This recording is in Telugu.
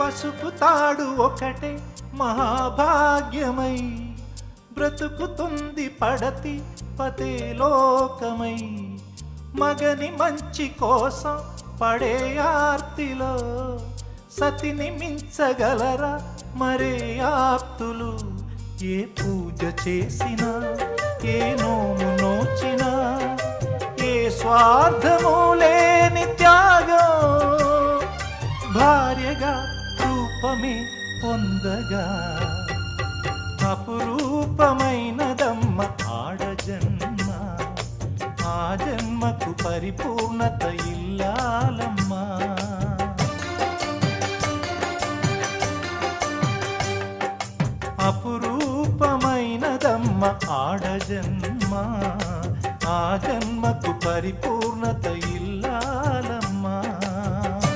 పసుపు తాడు ఒకటే మహాభాగ్యమై బ్రతుకుతుంది పడతి పతే లోకమై. మగని మంచి కోసం పడే ఆర్తిలో సతిని మించగలరా మరే ఆప్తులు. ఏ పూజ చేసినా ఏ నోము నోచినా ఏ స్వార్థము లేని త్యాగం భార్యగా రూపమే పొందగా అపురూపమైనదమ్మ ఆడజన్మ. ఆ జన్మకు పరిపూర్ణత ఇల్లాలమ్మా.